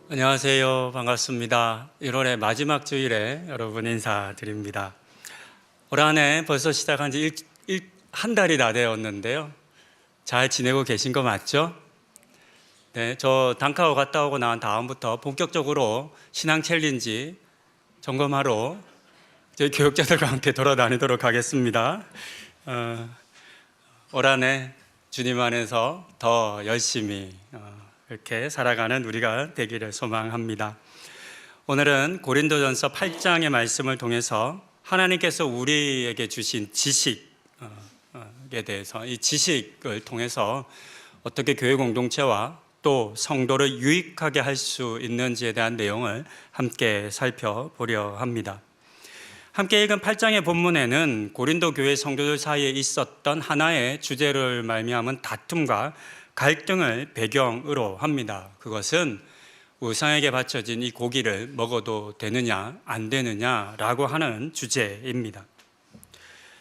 안녕하세요. 반갑습니다. 1월의 마지막 주일에 여러분 인사드립니다. 올 한 해 벌써 시작한 지 한 달이 다 되었는데요. 잘 지내고 계신 거 맞죠? 네, 저 단카오 갔다 오고 난 다음부터 본격적으로 신앙 챌린지 점검하러 저희 교육자들과 함께 돌아다니도록 하겠습니다. 올 한 해 주님 안에서 더 열심히 이렇게 살아가는 우리가 되기를 소망합니다. 오늘은 고린도전서 8장의 말씀을 통해서 하나님께서 우리에게 주신 지식에 대해서, 이 지식을 통해서 어떻게 교회 공동체와 또 성도를 유익하게 할 수 있는지에 대한 내용을 함께 살펴보려 합니다. 함께 읽은 8장의 본문에는 고린도 교회 성도들 사이에 있었던 하나의 주제를 말미암은 다툼과 갈등을 배경으로 합니다. 그것은 우상에게 바쳐진 이 고기를 먹어도 되느냐 안 되느냐라고 하는 주제입니다.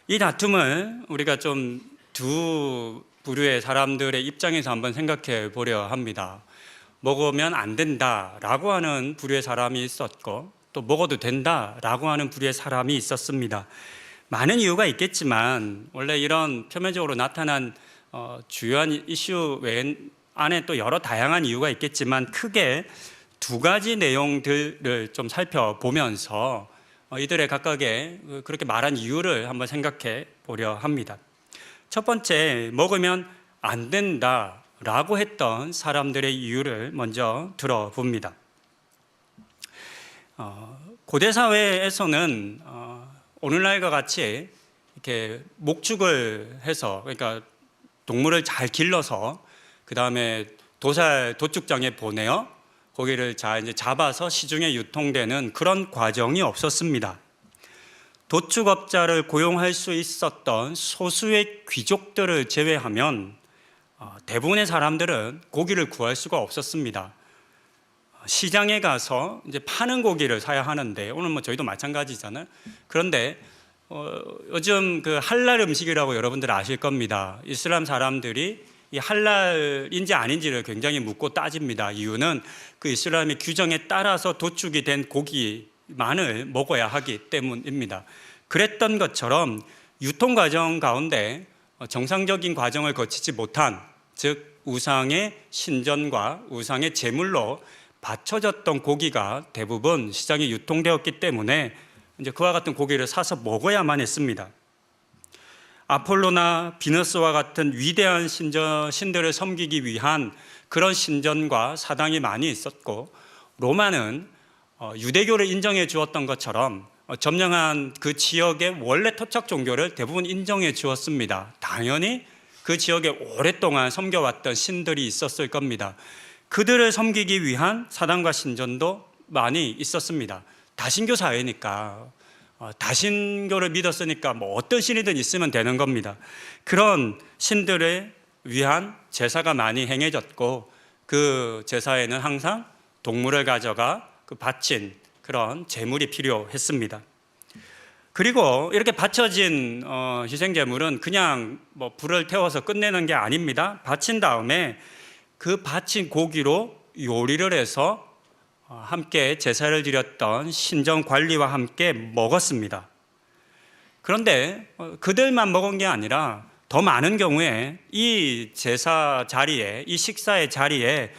이 다툼을 우리가 좀 두 부류의 사람들의 입장에서 한번 생각해 보려 합니다. 먹으면 안 된다라고 하는 부류의 사람이 있었고 또 먹어도 된다라고 하는 부류의 사람이 있었습니다. 많은 이유가 있겠지만 원래 이런 표면적으로 나타난 주요한 이슈 안에 또 여러 다양한 이유가 있겠지만 크게 두 가지 내용들을 좀 살펴보면서 이들의 각각의 그렇게 말한 이유를 한번 생각해 보려 합니다. 첫 번째, 먹으면 안 된다라고 했던 사람들의 이유를 먼저 들어봅니다. 고대 사회에서는 오늘날과 같이 이렇게 목축을 해서, 그러니까 동물을 잘 길러서 그 다음에 도축장에 보내어 고기를 잘 이제 잡아서 시중에 유통되는 그런 과정이 없었습니다. 도축업자를 고용할 수 있었던 소수의 귀족들을 제외하면 대부분의 사람들은 고기를 구할 수가 없었습니다. 시장에 가서 이제 파는 고기를 사야 하는데, 오늘 뭐 저희도 마찬가지잖아요. 그런데 요즘 그 할랄 음식이라고 여러분들 아실 겁니다. 이슬람 사람들이 이 할랄인지 아닌지를 굉장히 묻고 따집니다. 이유는 그 이슬람의 규정에 따라서 도축이 된 고기만을 먹어야 하기 때문입니다. 그랬던 것처럼 유통 과정 가운데 정상적인 과정을 거치지 못한, 즉 우상의 신전과 우상의 제물로 바쳐졌던 고기가 대부분 시장에 유통되었기 때문에 이제 그와 같은 고기를 사서 먹어야만 했습니다. 아폴로나 비너스와 같은 위대한 신들을 섬기기 위한 그런 신전과 사당이 많이 있었고, 로마는 유대교를 인정해 주었던 것처럼 점령한 그 지역의 원래 토착 종교를 대부분 인정해 주었습니다. 당연히 그 지역에 오랫동안 섬겨왔던 신들이 있었을 겁니다. 그들을 섬기기 위한 사당과 신전도 많이 있었습니다. 다신교 사회니까, 다신교를 믿었으니까 뭐 어떤 신이든 있으면 되는 겁니다. 그런 신들을 위한 제사가 많이 행해졌고, 그 제사에는 항상 동물을 가져가 그 바친 그런 제물이 필요했습니다. 그리고 이렇게 바쳐진 희생제물은 그냥 뭐 불을 태워서 끝내는 게 아닙니다. 바친 다음에 그 바친 고기로 요리를 해서 함께 제사를 드렸던 신전 관리와 함께 먹었습니다. 그런데 그들만 먹은 게 아니라 더 많은 경우에 이 제사 자리에, 이 식사의 자리에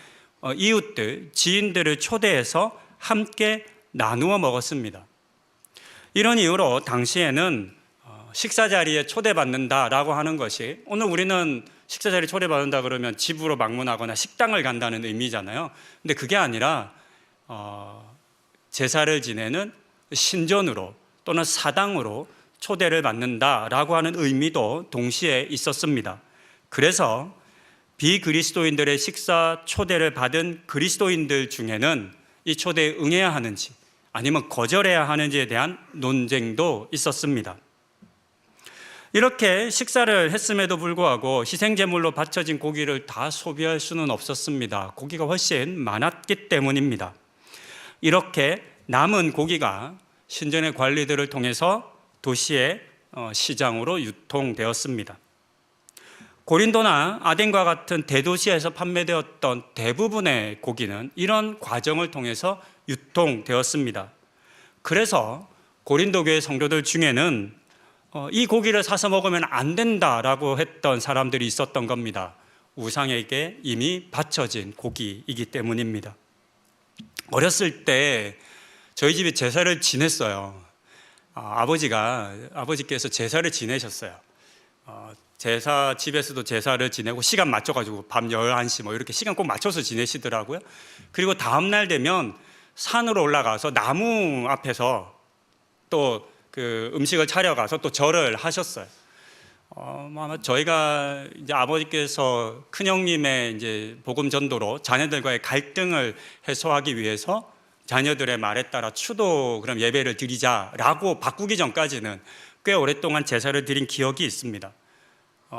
이웃들, 지인들을 초대해서 함께 나누어 먹었습니다. 이런 이유로 당시에는 식사 자리에 초대받는다라고 하는 것이, 오늘 우리는 식사 자리에 초대받는다 그러면 집으로 방문하거나 식당을 간다는 의미잖아요. 근데 그게 아니라 제사를 지내는 신전으로 또는 사당으로 초대를 받는다라고 하는 의미도 동시에 있었습니다. 그래서 비그리스도인들의 식사 초대를 받은 그리스도인들 중에는 이 초대에 응해야 하는지 아니면 거절해야 하는지에 대한 논쟁도 있었습니다. 이렇게 식사를 했음에도 불구하고 희생제물로 바쳐진 고기를 다 소비할 수는 없었습니다. 고기가 훨씬 많았기 때문입니다. 이렇게 남은 고기가 신전의 관리들을 통해서 도시의 시장으로 유통되었습니다. 고린도나 아덴과 같은 대도시에서 판매되었던 대부분의 고기는 이런 과정을 통해서 유통되었습니다. 그래서 고린도 교회 성도들 중에는 이 고기를 사서 먹으면 안 된다라고 했던 사람들이 있었던 겁니다. 우상에게 이미 바쳐진 고기이기 때문입니다. 어렸을 때 저희 집이 제사를 지냈어요. 아버지께서 제사를 지내셨어요. 집에서도 제사를 지내고 시간 맞춰가지고 밤 11시 뭐 이렇게 시간 꼭 맞춰서 지내시더라고요. 그리고 다음날 되면 산으로 올라가서 나무 앞에서 또 그 음식을 차려가서 또 절을 하셨어요. 아마 저희가 이제 아버지께서 큰형님의 이제 복음 전도로 자녀들과의 갈등을 해소하기 위해서 자녀들의 말에 따라 추도 그럼 예배를 드리자라고 바꾸기 전까지는 꽤 오랫동안 제사를 드린 기억이 있습니다.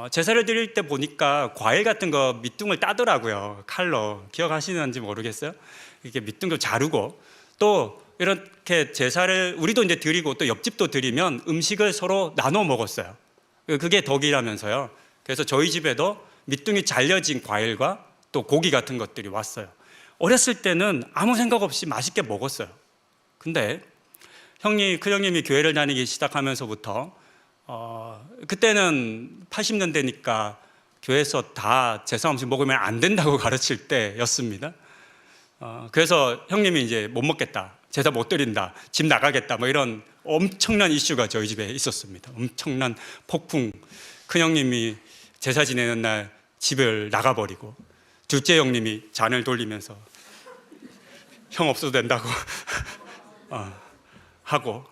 제사를 드릴 때 보니까 과일 같은 거 밑둥을 따더라고요. 칼로. 기억하시는지 모르겠어요. 이렇게 밑둥도 자르고 또 이렇게 제사를 우리도 이제 드리고 또 옆집도 드리면 음식을 서로 나눠 먹었어요. 그게 덕이라면서요. 그래서 저희 집에도 밑둥이 잘려진 과일과 또 고기 같은 것들이 왔어요. 어렸을 때는 아무 생각 없이 맛있게 먹었어요. 근데 큰형님이 교회를 다니기 시작하면서부터 그때는 80년대니까 교회에서 다 제사 음식 먹으면 안 된다고 가르칠 때였습니다. 그래서 형님이 이제 못 먹겠다, 제사 못 드린다, 집 나가겠다, 뭐 이런 엄청난 이슈가 저희 집에 있었습니다. 엄청난 폭풍. 큰형님이 제사 지내는 날 집을 나가버리고 둘째 형님이 잔을 돌리면서 형 없어도 된다고 하고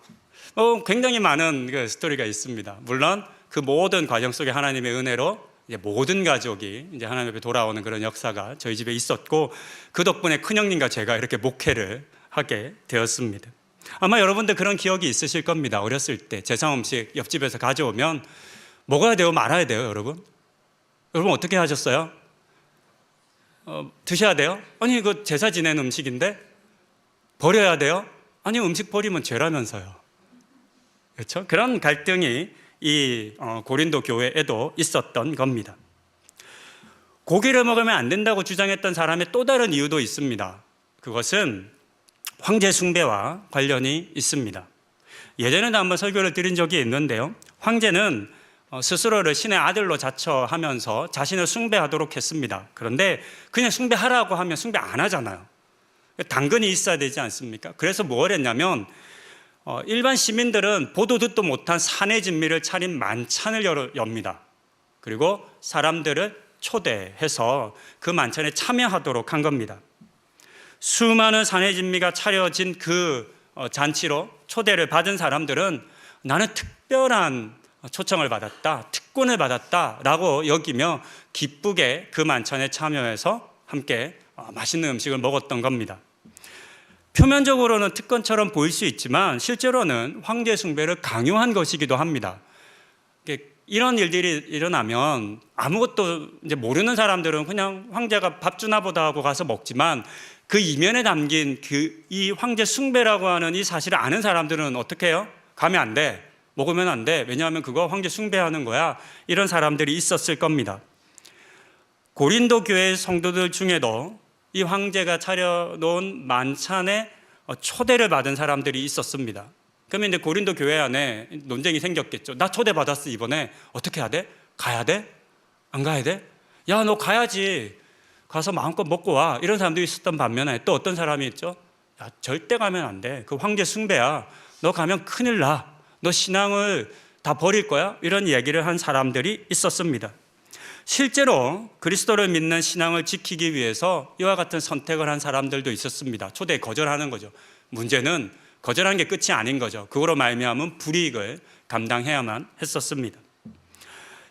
굉장히 많은 그 스토리가 있습니다. 물론 그 모든 과정 속에 하나님의 은혜로 이제 모든 가족이 이제 하나님 앞에 돌아오는 그런 역사가 저희 집에 있었고 그 덕분에 큰형님과 제가 이렇게 목회를 하게 되었습니다. 아마 여러분들 그런 기억이 있으실 겁니다. 어렸을 때 제사 음식 옆집에서 가져오면 먹어야 돼요, 말아야 돼요, 여러분? 여러분 어떻게 하셨어요? 드셔야 돼요? 아니 이거 제사 지낸 음식인데 버려야 돼요? 아니 음식 버리면 죄라면서요. 그렇죠? 그런 갈등이 이 고린도 교회에도 있었던 겁니다. 고기를 먹으면 안 된다고 주장했던 사람의 또 다른 이유도 있습니다. 그것은 황제 숭배와 관련이 있습니다. 예전에도 한번 설교를 드린 적이 있는데요. 황제는 스스로를 신의 아들로 자처하면서 자신을 숭배하도록 했습니다. 그런데 그냥 숭배하라고 하면 숭배 안 하잖아요. 당근이 있어야 되지 않습니까? 그래서 뭘 했냐면 일반 시민들은 보도 듣도 못한 사내 진미를 차린 만찬을 엽니다. 그리고 사람들을 초대해서 그 만찬에 참여하도록 한 겁니다. 수많은 사내 진미가 차려진 그 잔치로 초대를 받은 사람들은 나는 특별한 초청을 받았다, 특권을 받았다라고 여기며 기쁘게 그 만찬에 참여해서 함께 맛있는 음식을 먹었던 겁니다. 표면적으로는 특권처럼 보일 수 있지만 실제로는 황제 숭배를 강요한 것이기도 합니다. 이런 일들이 일어나면 아무것도 이제 모르는 사람들은 그냥 황제가 밥 주나 보다 하고 가서 먹지만 그 이면에 담긴 이 황제 숭배라고 하는 이 사실을 아는 사람들은 어떻게 해요? 가면 안 돼, 먹으면 안 돼, 왜냐하면 그거 황제 숭배하는 거야, 이런 사람들이 있었을 겁니다. 고린도 교회 성도들 중에도 이 황제가 차려놓은 만찬에 초대를 받은 사람들이 있었습니다. 그러면 이제 고린도 교회 안에 논쟁이 생겼겠죠. 나 초대받았어, 이번에 어떻게 해야 돼? 가야 돼? 안 가야 돼? 야, 너 가야지, 가서 마음껏 먹고 와, 이런 사람들이 있었던 반면에 또 어떤 사람이 있죠. 야, 절대 가면 안 돼, 그 황제 숭배야, 너 가면 큰일 나, 너 신앙을 다 버릴 거야, 이런 얘기를 한 사람들이 있었습니다. 실제로 그리스도를 믿는 신앙을 지키기 위해서 이와 같은 선택을 한 사람들도 있었습니다. 초대에 거절하는 거죠. 문제는 거절한 게 끝이 아닌 거죠. 그거로 말미암은 불이익을 감당해야만 했었습니다.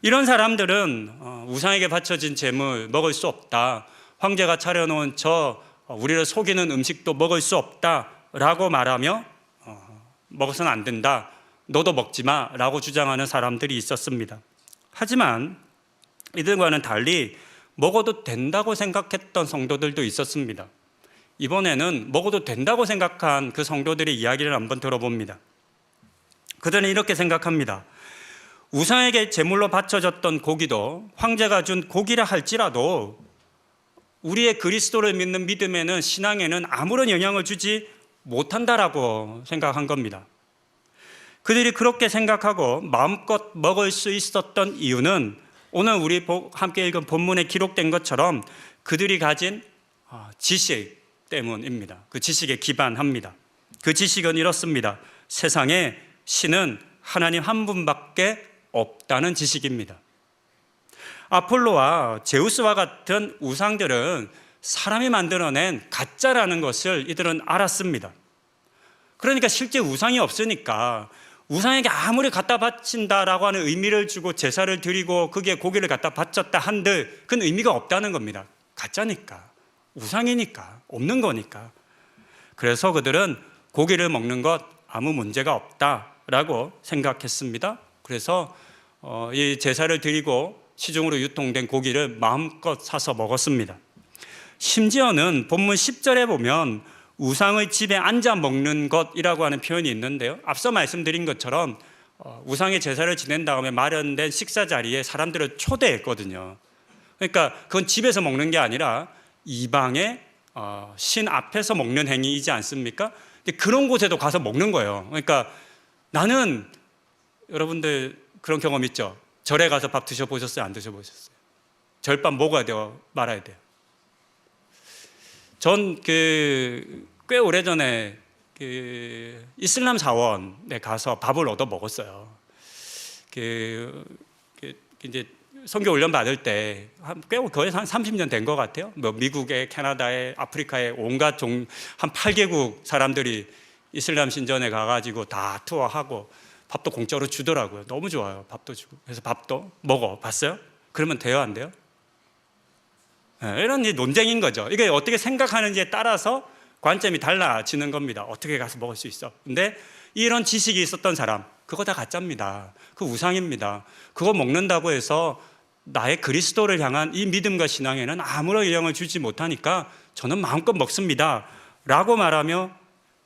이런 사람들은 우상에게 바쳐진 재물 먹을 수 없다, 황제가 차려놓은 우리를 속이는 음식도 먹을 수 없다라고 말하며 먹어서는 안 된다, 너도 먹지 마라고 주장하는 사람들이 있었습니다. 하지만 이들과는 달리 먹어도 된다고 생각했던 성도들도 있었습니다. 이번에는 먹어도 된다고 생각한 그 성도들의 이야기를 한번 들어봅니다. 그들은 이렇게 생각합니다. 우상에게 제물로 바쳐졌던 고기도 황제가 준 고기라 할지라도 우리의 그리스도를 믿는 믿음에는, 신앙에는 아무런 영향을 주지 못한다라고 생각한 겁니다. 그들이 그렇게 생각하고 마음껏 먹을 수 있었던 이유는 오늘 우리 함께 읽은 본문에 기록된 것처럼 그들이 가진 지식 때문입니다. 그 지식에 기반합니다. 그 지식은 이렇습니다. 세상에 신은 하나님 한 분밖에 없다는 지식입니다. 아폴로와 제우스와 같은 우상들은 사람이 만들어낸 가짜라는 것을 이들은 알았습니다. 그러니까 실제 우상이 없으니까 우상에게 아무리 갖다 바친다라고 하는 의미를 주고 제사를 드리고 거기에 고기를 갖다 바쳤다 한들 그건 의미가 없다는 겁니다. 가짜니까, 우상이니까, 없는 거니까. 그래서 그들은 고기를 먹는 것 아무 문제가 없다라고 생각했습니다. 그래서 이 제사를 드리고 시중으로 유통된 고기를 마음껏 사서 먹었습니다. 심지어는 본문 10절에 보면 우상의 집에 앉아 먹는 것이라고 하는 표현이 있는데요, 앞서 말씀드린 것처럼 우상의 제사를 지낸 다음에 마련된 식사 자리에 사람들을 초대했거든요. 그러니까 그건 집에서 먹는 게 아니라 이방의 신 앞에서 먹는 행위이지 않습니까? 근데 그런 곳에도 가서 먹는 거예요. 그러니까 나는, 여러분들 그런 경험 있죠? 절에 가서 밥 드셔보셨어요? 안 드셔보셨어요? 절밥 먹어야 돼요? 말아야 돼요? 전 꽤 오래전에 이슬람 사원에 가서 밥을 얻어 먹었어요. 이제 선교 훈련 받을 때 꽤 거의 한 30년 된 것 같아요. 뭐 미국에, 캐나다에, 아프리카에 온갖 한 8개국 사람들이 이슬람 신전에 가가지고 다 투어하고 밥도 공짜로 주더라고요. 너무 좋아요. 밥도 주고. 그래서 밥도 먹어봤어요? 그러면 돼요, 안 돼요? 이런 논쟁인 거죠. 이게 어떻게 생각하는지에 따라서 관점이 달라지는 겁니다. 어떻게 가서 먹을 수 있어? 근데 이런 지식이 있었던 사람, 그거 다 가짜입니다. 그 우상입니다. 그거 먹는다고 해서 나의 그리스도를 향한 이 믿음과 신앙에는 아무런 영향을 주지 못하니까 저는 마음껏 먹습니다 라고 말하며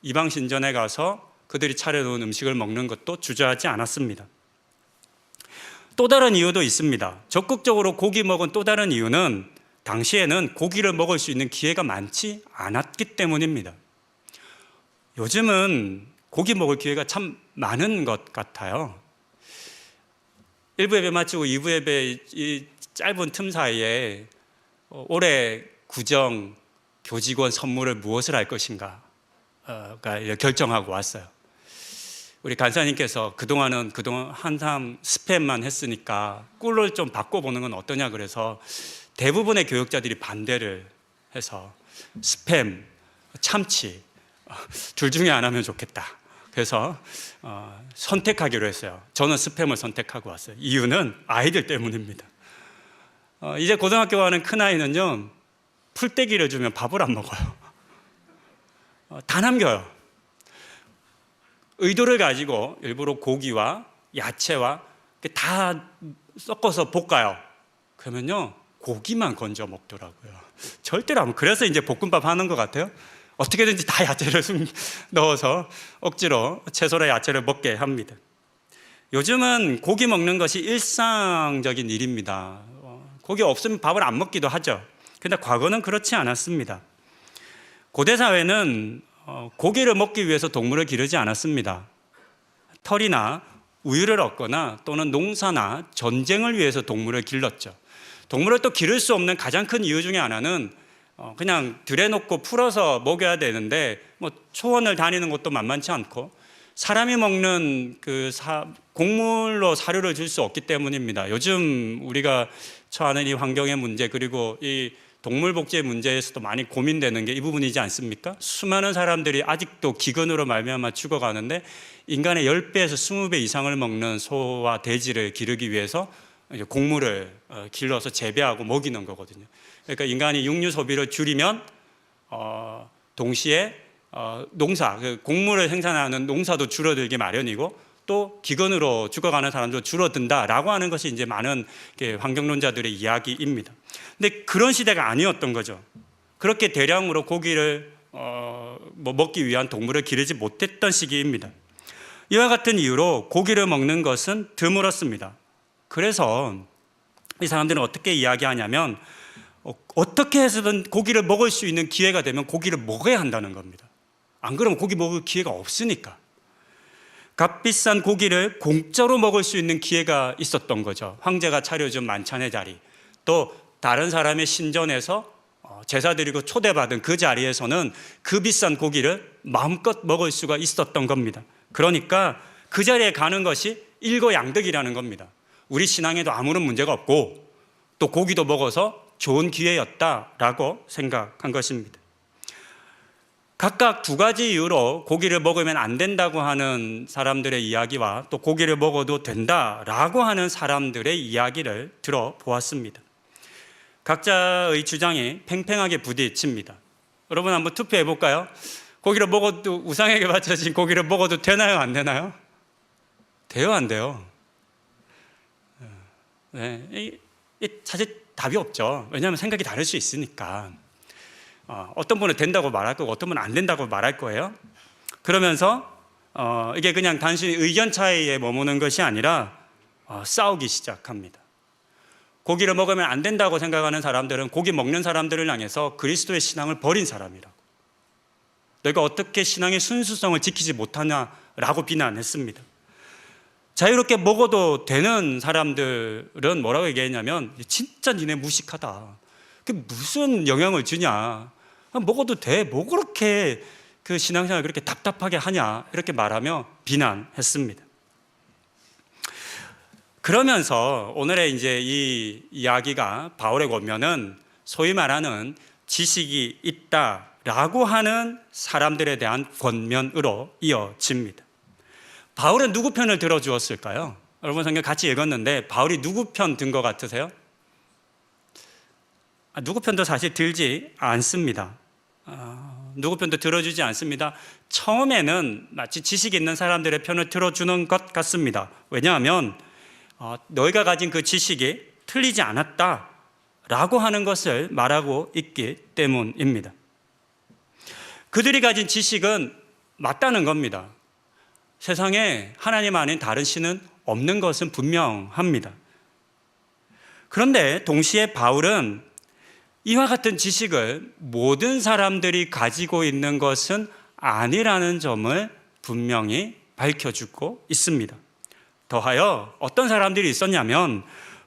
이방 신전에 가서 그들이 차려놓은 음식을 먹는 것도 주저하지 않았습니다. 또 다른 이유도 있습니다. 적극적으로 고기 먹은 또 다른 이유는 당시에는 고기를 먹을 수 있는 기회가 많지 않았기 때문입니다. 요즘은 고기 먹을 기회가 참 많은 것 같아요. 1부 예배 마치고 2부 예배 이 짧은 틈 사이에 올해 구정 교직원 선물을 무엇을 할 것인가 결정하고 왔어요. 우리 간사님께서 그동안 항상 스팸만 했으니까 꿀을 좀 바꿔보는 건 어떠냐 그래서 대부분의 교육자들이 반대를 해서 스팸, 참치 둘 중에 안 하면 좋겠다. 그래서 선택하기로 했어요. 저는 스팸을 선택하고 왔어요. 이유는 아이들 때문입니다. 이제 고등학교 가는 큰아이는요, 풀떼기를 주면 밥을 안 먹어요. 다 남겨요. 의도를 가지고 일부러 고기와 야채와 다 섞어서 볶아요. 그러면요, 고기만 건져 먹더라고요. 절대로 안. 그래서 이제 볶음밥 하는 것 같아요. 어떻게든지 다 야채를 넣어서 억지로 채소나 야채를 먹게 합니다. 요즘은 고기 먹는 것이 일상적인 일입니다. 고기 없으면 밥을 안 먹기도 하죠. 그런데 과거는 그렇지 않았습니다. 고대 사회는 고기를 먹기 위해서 동물을 기르지 않았습니다. 털이나 우유를 얻거나 또는 농사나 전쟁을 위해서 동물을 길렀죠. 동물을 또 기를 수 없는 가장 큰 이유 중에 하나는 그냥 들에 놓고 풀어서 먹여야 되는데 초원을 다니는 것도 만만치 않고 사람이 먹는 곡물로 사료를 줄 수 없기 때문입니다. 요즘 우리가 처하는 이 환경의 문제 그리고 이 동물 복지의 문제에서도 많이 고민되는 게 이 부분이지 않습니까? 수많은 사람들이 아직도 기근으로 말미암아 죽어가는데 인간의 10배에서 20배 이상을 먹는 소와 돼지를 기르기 위해서 곡물을 길러서 재배하고 먹이는 거거든요. 그러니까 인간이 육류 소비를 줄이면 동시에 농사, 곡물을 생산하는 농사도 줄어들기 마련이고 또 기근으로 죽어가는 사람도 줄어든다라고 하는 것이 이제 많은 환경론자들의 이야기입니다. 근데 그런 시대가 아니었던 거죠. 그렇게 대량으로 고기를 먹기 위한 동물을 기르지 못했던 시기입니다. 이와 같은 이유로 고기를 먹는 것은 드물었습니다. 그래서 이 사람들은 어떻게 이야기하냐면 어떻게 해서든 고기를 먹을 수 있는 기회가 되면 고기를 먹어야 한다는 겁니다. 안 그러면 고기 먹을 기회가 없으니까. 값비싼 고기를 공짜로 먹을 수 있는 기회가 있었던 거죠. 황제가 차려준 만찬의 자리, 또 다른 사람의 신전에서 제사 드리고 초대받은 그 자리에서는 그 비싼 고기를 마음껏 먹을 수가 있었던 겁니다. 그러니까 그 자리에 가는 것이 일거양득이라는 겁니다. 우리 신앙에도 아무런 문제가 없고 또 고기도 먹어서 좋은 기회였다라고 생각한 것입니다. 각각 두 가지 이유로 고기를 먹으면 안 된다고 하는 사람들의 이야기와 또 고기를 먹어도 된다라고 하는 사람들의 이야기를 들어보았습니다. 각자의 주장이 팽팽하게 부딪힙니다. 여러분 한번 투표해 볼까요? 고기를 먹어도, 우상에게 바쳐진 고기를 먹어도 되나요, 안 되나요? 돼요, 안 돼요? 네, 사실 답이 없죠. 왜냐하면 생각이 다를 수 있으니까. 어떤 분은 된다고 말할 거고 어떤 분은 안 된다고 말할 거예요. 그러면서 이게 그냥 단순히 의견 차이에 머무는 것이 아니라 싸우기 시작합니다. 고기를 먹으면 안 된다고 생각하는 사람들은 고기 먹는 사람들을 향해서 그리스도의 신앙을 버린 사람이라고, 너희가 어떻게 신앙의 순수성을 지키지 못하냐라고 비난했습니다. 자유롭게 먹어도 되는 사람들은 뭐라고 얘기했냐면 진짜 니네 무식하다. 그게 무슨 영향을 주냐. 먹어도 돼. 뭐 그렇게 그 신앙생활을 그렇게 답답하게 하냐. 이렇게 말하며 비난했습니다. 그러면서 오늘의 이제 이 이야기가 바울에 보면은 소위 말하는 지식이 있다라고 하는 사람들에 대한 권면으로 이어집니다. 바울은 누구 편을 들어주었을까요? 여러분 성경 같이 읽었는데 바울이 누구 편 든 것 같으세요? 누구 편도 사실 들지 않습니다. 누구 편도 들어주지 않습니다. 처음에는 마치 지식 있는 사람들의 편을 들어주는 것 같습니다. 왜냐하면 너희가 가진 그 지식이 틀리지 않았다라고 하는 것을 말하고 있기 때문입니다. 그들이 가진 지식은 맞다는 겁니다. 세상에 하나님 아닌 다른 신은 없는 것은 분명합니다. 그런데 동시에 바울은 이와 같은 지식을 모든 사람들이 가지고 있는 것은 아니라는 점을 분명히 밝혀주고 있습니다. 더하여 어떤 사람들이 있었냐면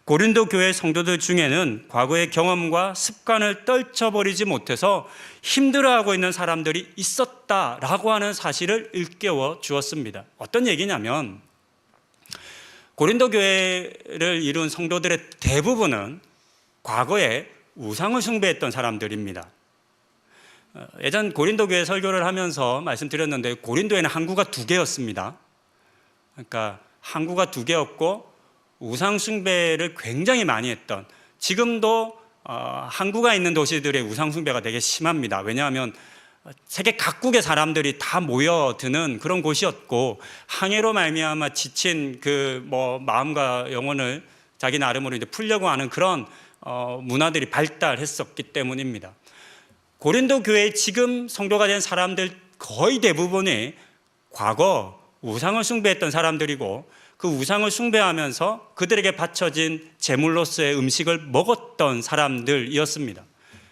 고린도 교회 성도들 중에는 과거의 경험과 습관을 떨쳐버리지 못해서 힘들어하고 있는 사람들이 있었다라고 하는 사실을 일깨워 주었습니다. 어떤 얘기냐면 고린도 교회를 이룬 성도들의 대부분은 과거에 우상을 숭배했던 사람들입니다. 예전 고린도 교회 설교를 하면서 말씀드렸는데 고린도에는 항구가 2개였습니다. 그러니까 항구가 2개였고 우상 숭배를 굉장히 많이 했던, 지금도 항구가 있는 도시들의 우상 숭배가 되게 심합니다. 왜냐하면 세계 각국의 사람들이 다 모여드는 그런 곳이었고 항해로 말미암아 지친 그 마음과 영혼을 자기 나름으로 이제 풀려고 하는 그런 문화들이 발달했었기 때문입니다. 고린도 교회에 지금 성도가 된 사람들 거의 대부분이 과거 우상을 숭배했던 사람들이고 그 우상을 숭배하면서 그들에게 바쳐진 제물로서의 음식을 먹었던 사람들이었습니다.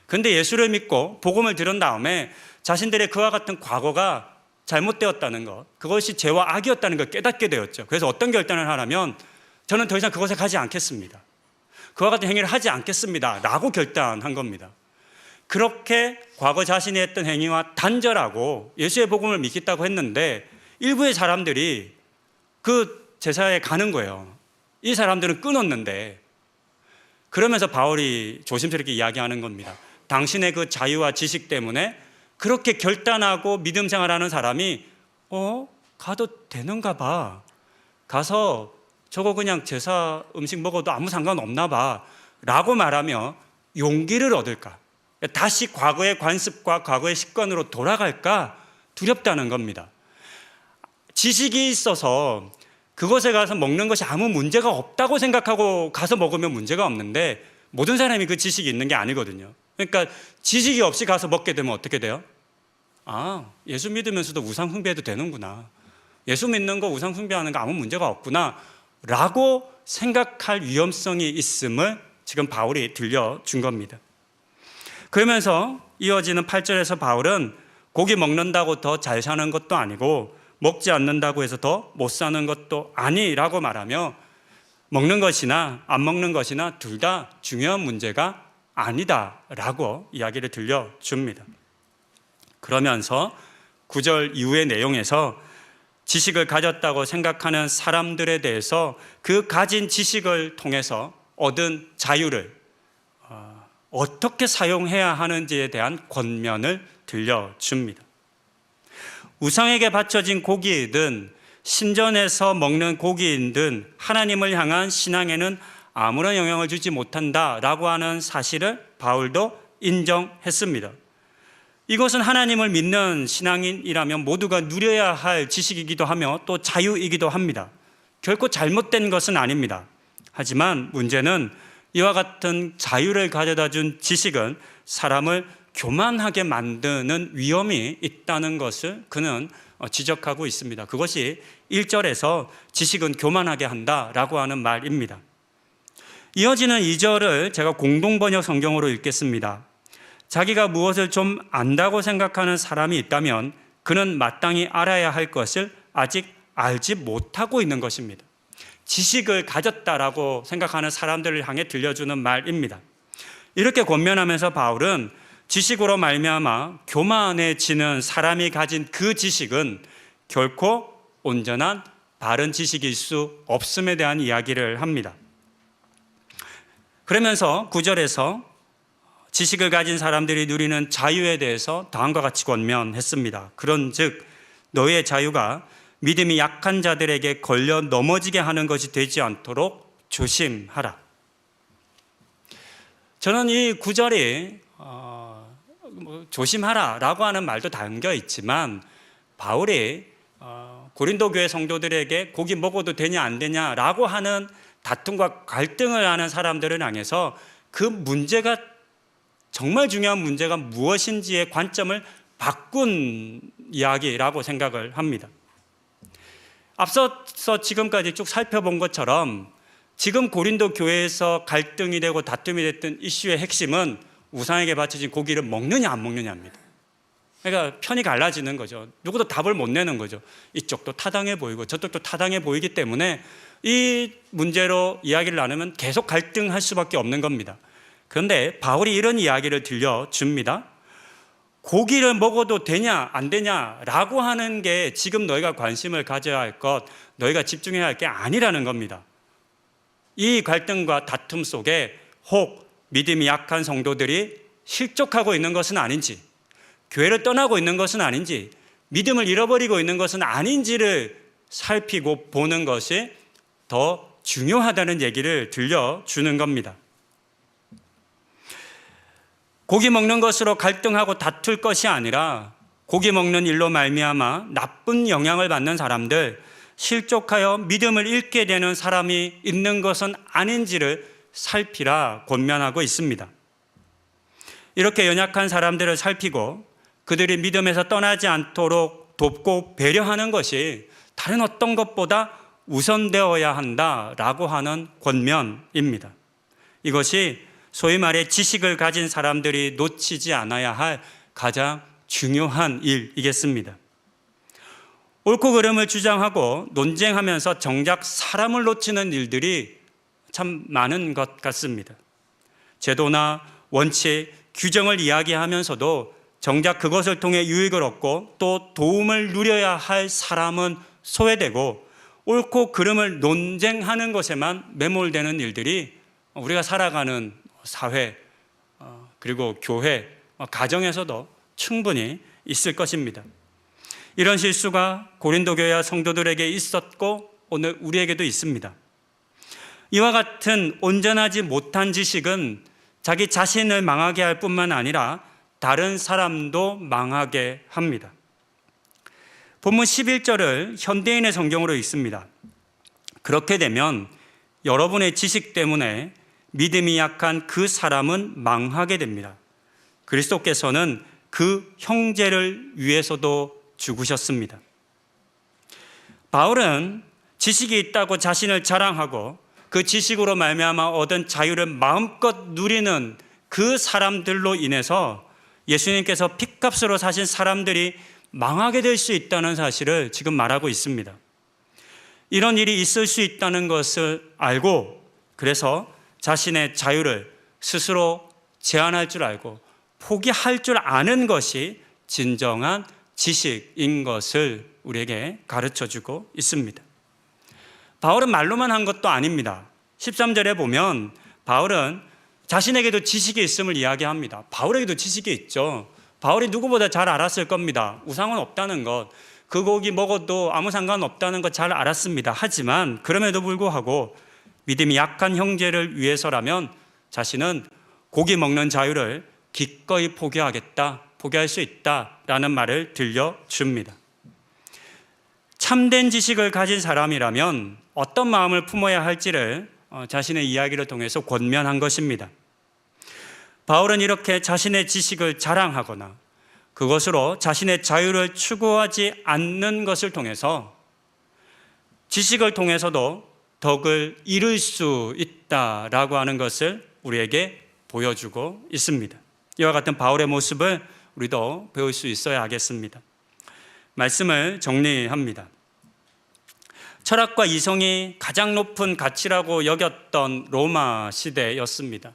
그런데 예수를 믿고 복음을 들은 다음에 자신들의 그와 같은 과거가 잘못되었다는 것, 그것이 죄와 악이었다는 걸 깨닫게 되었죠. 그래서 어떤 결단을 하라면 저는 더 이상 그것에 가지 않겠습니다. 그와 같은 행위를 하지 않겠습니다 라고 결단한 겁니다. 그렇게 과거 자신이 했던 행위와 단절하고 예수의 복음을 믿겠다고 했는데 일부의 사람들이 그 제사에 가는 거예요. 이 사람들은 끊었는데, 그러면서 바울이 조심스럽게 이야기하는 겁니다. 당신의 그 자유와 지식 때문에 그렇게 결단하고 믿음 생활하는 사람이 가도 되는가 봐, 가서 저거 그냥 제사 음식 먹어도 아무 상관없나 봐 라고 말하며 용기를 얻을까, 다시 과거의 관습과 과거의 습관으로 돌아갈까 두렵다는 겁니다. 지식이 있어서 그곳에 가서 먹는 것이 아무 문제가 없다고 생각하고 가서 먹으면 문제가 없는데 모든 사람이 그 지식이 있는 게 아니거든요. 그러니까 지식이 없이 가서 먹게 되면 어떻게 돼요? 예수 믿으면서도 우상 숭배해도 되는구나, 예수 믿는 거 우상 숭배하는 거 아무 문제가 없구나 라고 생각할 위험성이 있음을 지금 바울이 들려준 겁니다. 그러면서 이어지는 8절에서 바울은 고기 먹는다고 더 잘 사는 것도 아니고 먹지 않는다고 해서 더 못 사는 것도 아니라고 말하며 먹는 것이나 안 먹는 것이나 둘 다 중요한 문제가 아니다라고 이야기를 들려줍니다. 그러면서 9절 이후의 내용에서 지식을 가졌다고 생각하는 사람들에 대해서 그 가진 지식을 통해서 얻은 자유를 어떻게 사용해야 하는지에 대한 권면을 들려줍니다. 우상에게 바쳐진 고기이든 신전에서 먹는 고기이든 하나님을 향한 신앙에는 아무런 영향을 주지 못한다라고 하는 사실을 바울도 인정했습니다. 이것은 하나님을 믿는 신앙인이라면 모두가 누려야 할 지식이기도 하며 또 자유이기도 합니다. 결코 잘못된 것은 아닙니다. 하지만 문제는 이와 같은 자유를 가져다 준 지식은 사람을 교만하게 만드는 위험이 있다는 것을 그는 지적하고 있습니다. 그것이 1절에서 지식은 교만하게 한다라고 하는 말입니다. 이어지는 2절을 제가 공동번역 성경으로 읽겠습니다. 자기가 무엇을 좀 안다고 생각하는 사람이 있다면 그는 마땅히 알아야 할 것을 아직 알지 못하고 있는 것입니다. 지식을 가졌다라고 생각하는 사람들을 향해 들려주는 말입니다. 이렇게 권면하면서 바울은 지식으로 말미암아 교만해지는 사람이 가진 그 지식은 결코 온전한 바른 지식일 수 없음에 대한 이야기를 합니다. 그러면서 9절에서 지식을 가진 사람들이 누리는 자유에 대해서 다음과 같이 권면했습니다. 그런즉 너의 자유가 믿음이 약한 자들에게 걸려 넘어지게 하는 것이 되지 않도록 조심하라. 저는 이 9절이 조심하라라고 하는 말도 담겨 있지만 바울이 고린도 교회 성도들에게 고기 먹어도 되냐 안 되냐라고 하는 다툼과 갈등을 하는 사람들을 향해서 그 문제가 정말 중요한 문제가 무엇인지의 관점을 바꾼 이야기라고 생각을 합니다. 앞서서 지금까지 쭉 살펴본 것처럼 지금 고린도 교회에서 갈등이 되고 다툼이 됐던 이슈의 핵심은 우상에게 바쳐진 고기를 먹느냐 안 먹느냐입니다. 그러니까 편이 갈라지는 거죠. 누구도 답을 못 내는 거죠. 이쪽도 타당해 보이고 저쪽도 타당해 보이기 때문에 이 문제로 이야기를 나누면 계속 갈등할 수밖에 없는 겁니다. 그런데 바울이 이런 이야기를 들려줍니다. 고기를 먹어도 되냐 안 되냐라고 하는 게 지금 너희가 관심을 가져야 할 것, 너희가 집중해야 할 게 아니라는 겁니다. 이 갈등과 다툼 속에 혹 믿음이 약한 성도들이 실족하고 있는 것은 아닌지, 교회를 떠나고 있는 것은 아닌지, 믿음을 잃어버리고 있는 것은 아닌지를 살피고 보는 것이 더 중요하다는 얘기를 들려주는 겁니다. 고기 먹는 것으로 갈등하고 다툴 것이 아니라 고기 먹는 일로 말미암아 나쁜 영향을 받는 사람들, 실족하여 믿음을 잃게 되는 사람이 있는 것은 아닌지를 살피라 권면하고 있습니다. 이렇게 연약한 사람들을 살피고 그들이 믿음에서 떠나지 않도록 돕고 배려하는 것이 다른 어떤 것보다 우선되어야 한다라고 하는 권면입니다. 이것이 소위 말해 지식을 가진 사람들이 놓치지 않아야 할 가장 중요한 일이겠습니다. 옳고 그름을 주장하고 논쟁하면서 정작 사람을 놓치는 일들이 참 많은 것 같습니다. 제도나 원칙, 규정을 이야기하면서도 정작 그것을 통해 유익을 얻고 또 도움을 누려야 할 사람은 소외되고 옳고 그름을 논쟁하는 것에만 매몰되는 일들이 우리가 살아가는 사회 그리고 교회, 가정에서도 충분히 있을 것입니다. 이런 실수가 고린도 교회 성도들에게 있었고 오늘 우리에게도 있습니다. 이와 같은 온전하지 못한 지식은 자기 자신을 망하게 할 뿐만 아니라 다른 사람도 망하게 합니다. 본문 11절을 현대인의 성경으로 읽습니다. 그렇게 되면 여러분의 지식 때문에 믿음이 약한 그 사람은 망하게 됩니다. 그리스도께서는 그 형제를 위해서도 죽으셨습니다. 바울은 지식이 있다고 자신을 자랑하고 그 지식으로 말미암아 얻은 자유를 마음껏 누리는 그 사람들로 인해서 예수님께서 핏값으로 사신 사람들이 망하게 될 수 있다는 사실을 지금 말하고 있습니다. 이런 일이 있을 수 있다는 것을 알고 그래서 자신의 자유를 스스로 제한할 줄 알고 포기할 줄 아는 것이 진정한 지식인 것을 우리에게 가르쳐주고 있습니다. 바울은 말로만 한 것도 아닙니다. 13절에 보면 바울은 자신에게도 지식이 있음을 이야기합니다. 바울에게도 지식이 있죠. 바울이 누구보다 잘 알았을 겁니다. 우상은 없다는 것, 그 고기 먹어도 아무 상관없다는 것 잘 알았습니다. 하지만 그럼에도 불구하고 믿음이 약한 형제를 위해서라면 자신은 고기 먹는 자유를 기꺼이 포기할 수 있다라는 말을 들려줍니다. 참된 지식을 가진 사람이라면 어떤 마음을 품어야 할지를 자신의 이야기를 통해서 권면한 것입니다. 바울은 이렇게 자신의 지식을 자랑하거나 그것으로 자신의 자유를 추구하지 않는 것을 통해서 지식을 통해서도 덕을 이룰 수 있다라고 하는 것을 우리에게 보여주고 있습니다. 이와 같은 바울의 모습을 우리도 배울 수 있어야 하겠습니다. 말씀을 정리합니다. 철학과 이성이 가장 높은 가치라고 여겼던 로마 시대였습니다.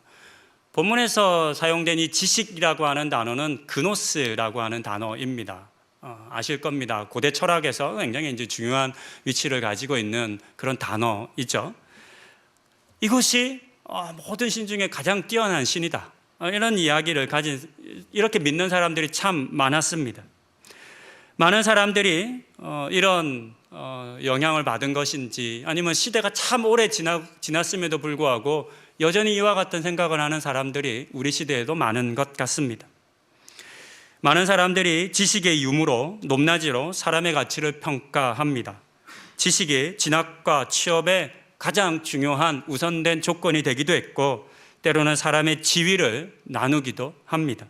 본문에서 사용된 이 지식이라고 하는 단어는 그노스라고 하는 단어입니다. 아실 겁니다. 고대 철학에서 굉장히 이제 중요한 위치를 가지고 있는 그런 단어이죠. 이것이 모든 신 중에 가장 뛰어난 신이다. 이런 이야기를 가진 이렇게 믿는 사람들이 참 많았습니다. 많은 사람들이 이런 영향을 받은 것인지 아니면 시대가 참 오래 지났음에도 불구하고 여전히 이와 같은 생각을 하는 사람들이 우리 시대에도 많은 것 같습니다. 많은 사람들이 지식의 유무로 높낮이로 사람의 가치를 평가합니다. 지식이 진학과 취업의 가장 중요한 우선된 조건이 되기도 했고 때로는 사람의 지위를 나누기도 합니다.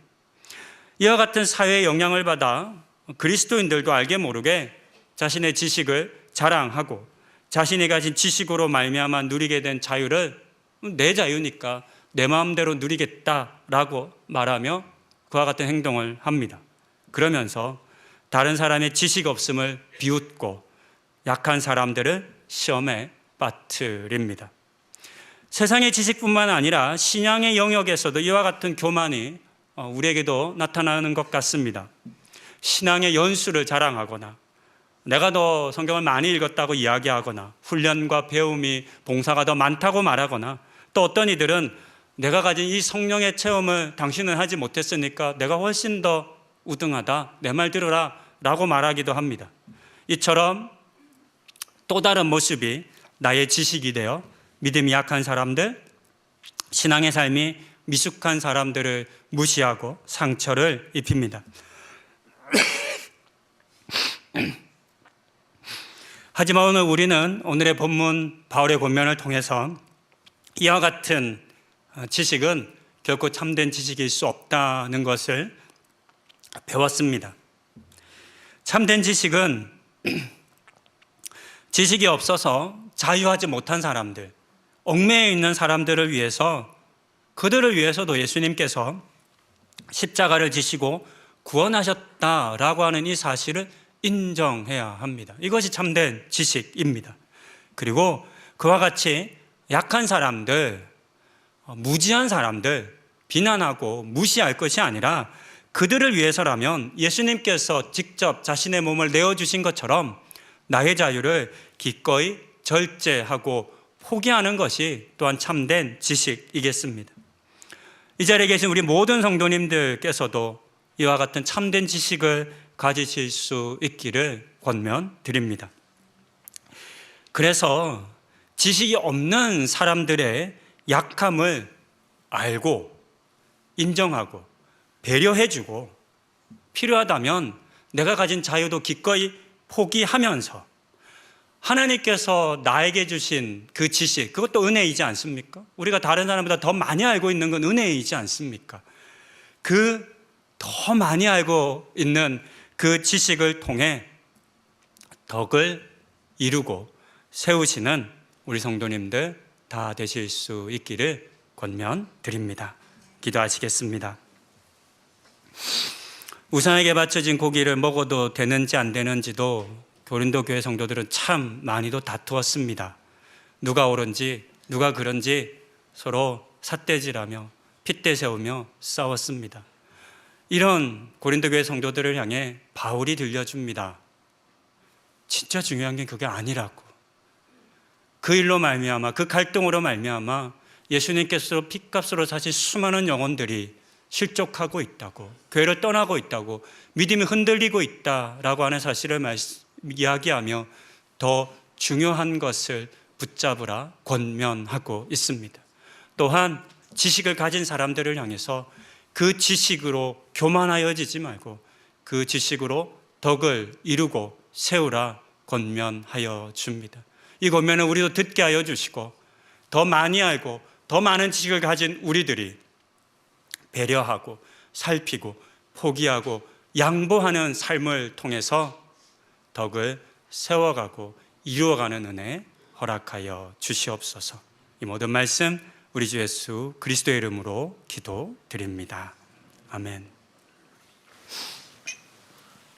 이와 같은 사회의 영향을 받아 그리스도인들도 알게 모르게 자신의 지식을 자랑하고 자신이 가진 지식으로 말미암아 누리게 된 자유를 내 자유니까 내 마음대로 누리겠다라고 말하며 그와 같은 행동을 합니다. 그러면서 다른 사람의 지식 없음을 비웃고 약한 사람들을 시험에 빠뜨립니다. 세상의 지식뿐만 아니라 신앙의 영역에서도 이와 같은 교만이 우리에게도 나타나는 것 같습니다. 신앙의 연수를 자랑하거나 내가 더 성경을 많이 읽었다고 이야기하거나 훈련과 배움이 봉사가 더 많다고 말하거나 또 어떤 이들은 내가 가진 이 성령의 체험을 당신은 하지 못했으니까 내가 훨씬 더 우등하다, 내 말 들으라 라고 말하기도 합니다. 이처럼 또 다른 모습이 나의 지식이 되어 믿음이 약한 사람들, 신앙의 삶이 미숙한 사람들을 무시하고 상처를 입힙니다. 하지만 오늘 우리는 오늘의 본문 바울의 권면을 통해서 이와 같은 지식은 결코 참된 지식일 수 없다는 것을 배웠습니다. 참된 지식은 지식이 없어서 자유하지 못한 사람들, 얽매여 있는 사람들을 위해서 그들을 위해서도 예수님께서 십자가를 지시고 구원하셨다라고 하는 이 사실을 인정해야 합니다. 이것이 참된 지식입니다. 그리고 그와 같이 약한 사람들, 무지한 사람들 비난하고 무시할 것이 아니라 그들을 위해서라면 예수님께서 직접 자신의 몸을 내어주신 것처럼 나의 자유를 기꺼이 절제하고 포기하는 것이 또한 참된 지식이겠습니다. 이 자리에 계신 우리 모든 성도님들께서도 이와 같은 참된 지식을 가지실 수 있기를 권면드립니다. 그래서 지식이 없는 사람들의 약함을 알고 인정하고 배려해주고 필요하다면 내가 가진 자유도 기꺼이 포기하면서 하나님께서 나에게 주신 그 지식, 그것도 은혜이지 않습니까? 우리가 다른 사람보다 더 많이 알고 있는 건 은혜이지 않습니까? 그 더 많이 알고 있는 그 지식을 통해 덕을 이루고 세우시는 우리 성도님들 다 되실 수 있기를 권면드립니다. 기도하시겠습니다. 우상에게 바쳐진 고기를 먹어도 되는지 안 되는지도 고린도 교회 성도들은 참 많이도 다투었습니다. 누가 옳은지 누가 그런지 서로 삿대질하며 핏대 세우며 싸웠습니다. 이런 고린도 교회 성도들을 향해 바울이 들려줍니다. 진짜 중요한 게 그게 아니라고. 그 일로 말미암아, 그 갈등으로 말미암아 예수님께서 핏값으로 사실 수많은 영혼들이 실족하고 있다고, 교회를 떠나고 있다고, 믿음이 흔들리고 있다라고 하는 사실을 이야기하며 더 중요한 것을 붙잡으라 권면하고 있습니다. 또한 지식을 가진 사람들을 향해서 그 지식으로 교만하여지지 말고 그 지식으로 덕을 이루고 세우라 권면하여 줍니다. 이 권면을 우리도 듣게 하여 주시고 더 많이 알고 더 많은 지식을 가진 우리들이 배려하고 살피고 포기하고 양보하는 삶을 통해서 덕을 세워가고 이루어가는 은혜 허락하여 주시옵소서. 이 모든 말씀 우리 주 예수 그리스도의 이름으로 기도드립니다. 아멘.